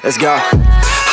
let's go.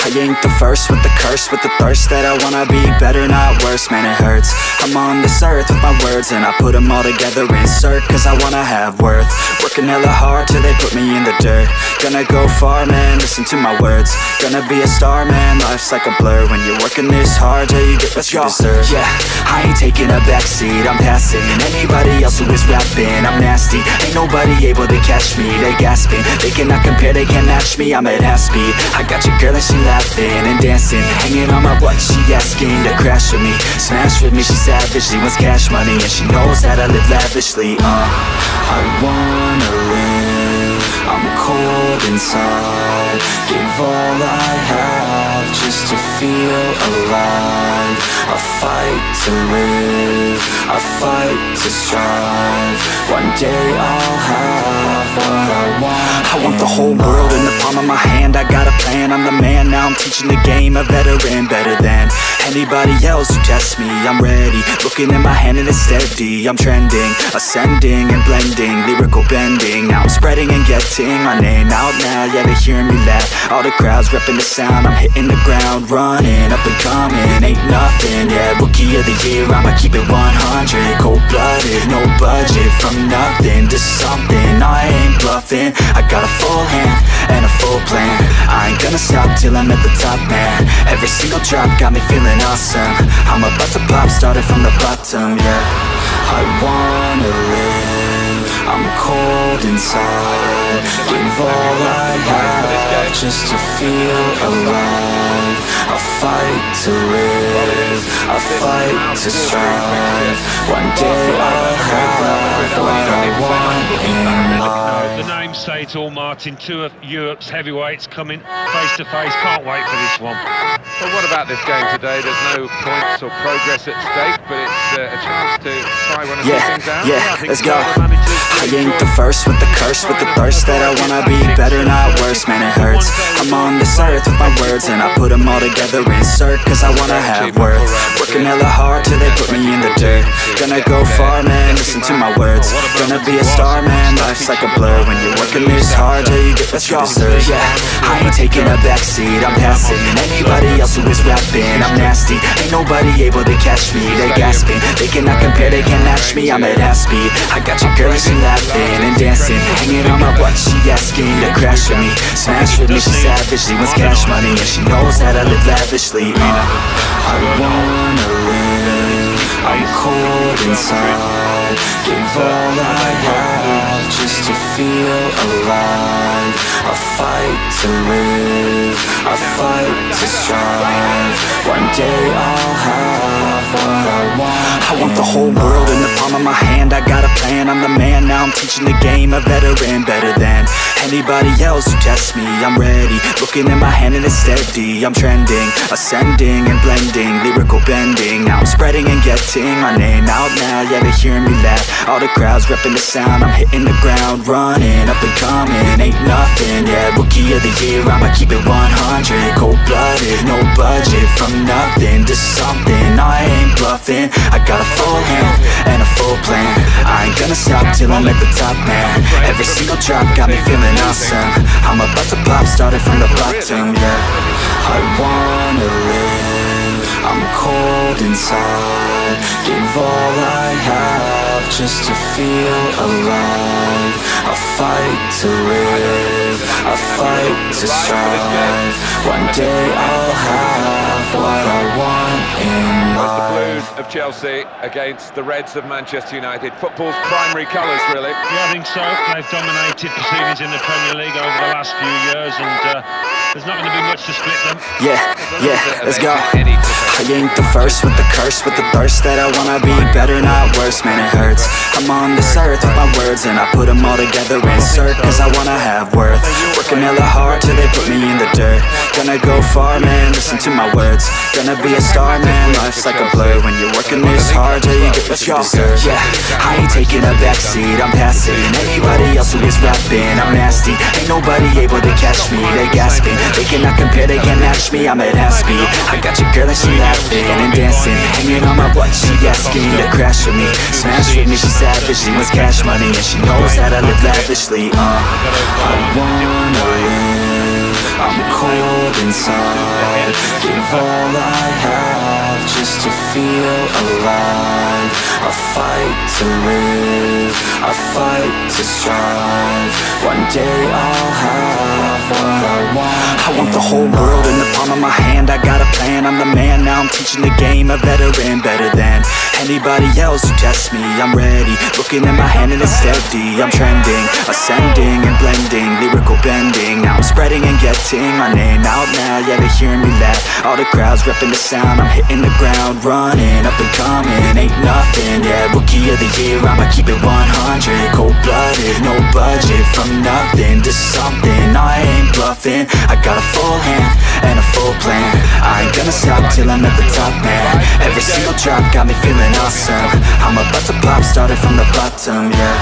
I ain't the first with the curse, with the thirst that I wanna be better, not worse, man it hurts. I'm on this earth with my words and I put them all together, insert, cause I wanna have worth. Working hella hard till they put me in the dirt. Gonna go far, man, listen to my words. Gonna be a star, man, life's like a blur. When you're working this hard, yeah, you get what you deserve. Yeah, I ain't taking a backseat, I'm passing anybody else who is rapping. I'm nasty, ain't nobody able to catch me. They gasping, they cannot compare, they can't match me. I'm at half speed, I got your girl and she laughing and dancing, hanging on my butt, she asking to crash with me, smash with me, she savage, she wants cash money, and she knows that I live lavishly. I wanna live, I'm cold inside, give all I have just to feel alive. I fight to live, I fight to strive, one day I'll have what I want. I want the whole world in the palm of my hand, I got a plan, I'm the man, now I'm teaching the game, a veteran, better than anybody else who tests me. I'm ready, looking at my hand and it's steady. I'm trending, ascending and blending, lyrical bending. Now I'm spreading and getting my name out now, yeah, they hearing me laugh. All the crowds repping the sound, I'm hitting the ground, running, up and coming, ain't nothing, yeah, rookie of the year, I'ma keep it 100, cold-blooded, no budget, from nothing to something, I ain't bluffing, I got a full hand and a full plan, I ain't gonna stop till I'm at the top, man. Every single drop got me feeling awesome, I'm about to pop, started from the bottom, yeah. I wanna live, I'm cold inside, give all I have just to feel alive. I fight to live, I fight to strive, one day I'll have what I want in life. The names say it all, Martin. Two of Europe's heavyweights coming face to face. Can't wait for this one. Well, what about this game today? There's no points or progress at stake, but it's a chance to try one of these things out. Yeah, let's go. I ain't the first with the curse, with the thirst that I wanna be better, not worse, man it hurts. I'm on this earth with my words and I put them all together, insert, cause I wanna have worth. Working hella hard till they put me in the dirt. Gonna go far, man, listen to my words. Gonna be a star, man, life's like a blur. When you're working this hard, yeah, you get what you deserve. Yeah, I ain't taking a backseat, I'm passing anybody else who is rapping. I'm nasty, ain't nobody able to catch me. They gasping, they cannot compare, they can't match me. I'm at half speed, I got your girl and she laughing and dancing, hanging on my butt, she asking to crash with me, smash with me, she savage, she wants cash money, and she knows that I live lavishly. I wanna live, I'm cold inside, give all I have just to feel alive. I fight to live, I fight to strive, one day I'll have what I want. I want the whole world in the palm of my hand, I got a plan, I'm the man, now I'm teaching the game, a veteran, better than anybody else who tests me. I'm ready, looking at my hand and it's steady. I'm trending, ascending and blending, lyrical bending. Now I'm spreading and getting my name out now, yeah, they hearing me laugh. All the crowds repping the sound, I'm hitting the ground, running, up and coming, ain't nothing, yeah, rookie of the year, I'ma keep it 100, cold-blooded, no budget, from nothing to something, I ain't bluffing, I got a full hand and a full plan, I ain't gonna stop till I'm at the top, man. Every single drop got me feeling awesome, I'm about to pop, started from the bottom, yeah. I wanna live, I'm cold inside, give all I have just to feel alive. I fight to live, I fight to strive, one day I'll have what I want in life. The Blues of Chelsea against the Reds of Manchester United, football's primary colours, really. Yeah, I think so. They've dominated proceedings in the Premier League over the last few years, and there's not going to be much to split them. Yeah, let's go. I ain't the first with the curse, with the thirst that I wanna be better, not worse, man it hurts. I'm on this earth with my words and I put them all together, insert, cause I wanna have worth. Working hella hard till they put me in the dirt. Gonna go far, man, listen to my words. Gonna be a star, man, life's like a blur. When you're working this hard, yeah, you get what you deserve. Yeah, I ain't taking a backseat, I'm passing anybody else who is rapping. I'm nasty, ain't nobody able to catch me. They gasping, they cannot compare, they can't match me. I'm at half speed, I got your girl and she laughing and dancing, hanging on my butt, she asking to crash with me, smash with me, she savage, she wants cash money, and she knows that I live lavishly. I wanna live, I'm cold inside. Give all I have just to feel alive. I fight to live, I fight to strive. One day I'll have what I want. I want the whole world in the palm of my hand. I got a plan, I'm the man. Now I'm teaching the game, a veteran, better than anybody else who tests me. I'm ready, looking at my hand and it's steady. I'm trending, ascending and blending, lyrical bending. Now I'm spreading and getting my name out now. Yeah, they hearing me laugh, all the crowds repping the sound. I'm hitting the ground running, up and coming, ain't nothing. Yeah, rookie of the year, I'ma keep it 100. Cold-blooded, no budget, from nothing to something. I ain't bluffing, I got a full hand and a full plan. I ain't gonna stop till I'm at the top, man. Every single drop got me feeling awesome. I'm about to pop, started from the bottom, yeah.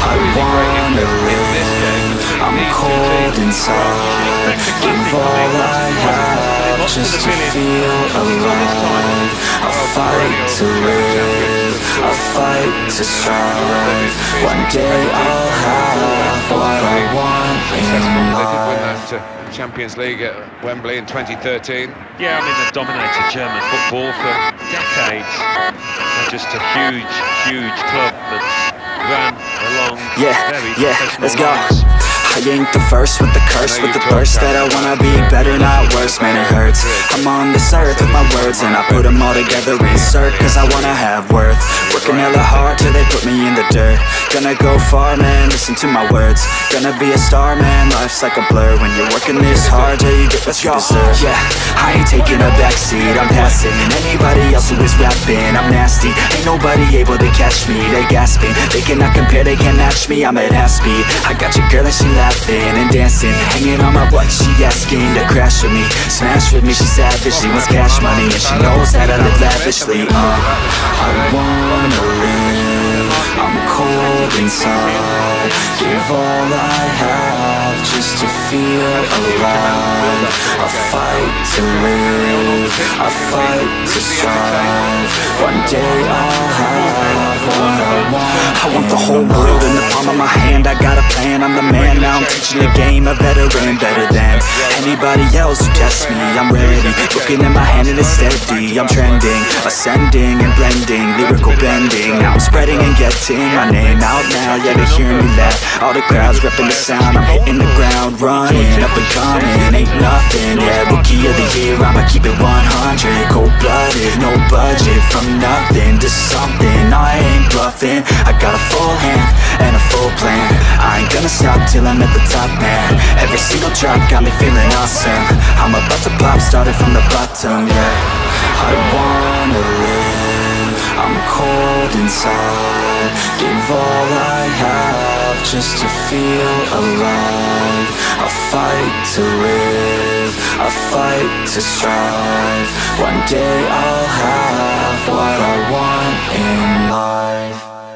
I wanna live, I'm cold inside. Give all I have just to feel alive. I fight to live, I fight to strive. One day I'll have what I want in life. Champions League at Wembley in 2013. Yeah, I mean, they've dominated German football for decades. They're just a huge, huge club that's run along very professional let's go. lines. I ain't the first with the curse, with the burst that I wanna be better, not worse, man it hurts. I'm on this earth with my words and I put them all together, insert, cause I wanna have worth. Working hella hard till they put me in the dirt. Gonna go far, man, listen to my words. Gonna be a star, man, life's like a blur. When you're working this hard till you get what you deserve. Yeah, I ain't taking a backseat, I'm passing anybody else who is rapping. I'm nasty, ain't nobody able to catch me. They gasping, they cannot compare, they can't match me. I'm at half speed, I got your girl and she laughing and dancing, hanging on my butt, she asking to crash with me, smash with me, she savage, she wants cash money and she knows that I live lavishly. I wanna live, I'm cold inside. Give all I have just to feel alive. I fight to live, I fight to strive. One day I'll have what I want. I want the whole world in the palm of my hand. I got a plan, I'm the man. Now I'm teaching the game, a veteran, better than anybody else who tests me. I'm ready, looking at my hand and it's steady. I'm trending, ascending and blending, lyrical bending. Now I'm spreading and getting my name out now. Yeah, they hearing me laugh, all the crowds repping the sound. I'm hitting the ground running, up and coming, ain't nothing. Yeah, rookie of the year, I'ma keep it 100. Cold-blooded, no budget, from nothing to something. I ain't bluffing, I got a full hand and a full plan. I ain't gonna stop till I'm at the top, man. Every single drop got me feeling awesome. I'm about to pop, started from the bottom, yeah. I wanna live, I'm cold inside. Give all I have just to feel alive. I fight to live, I fight to strive. One day I'll have what I want in life.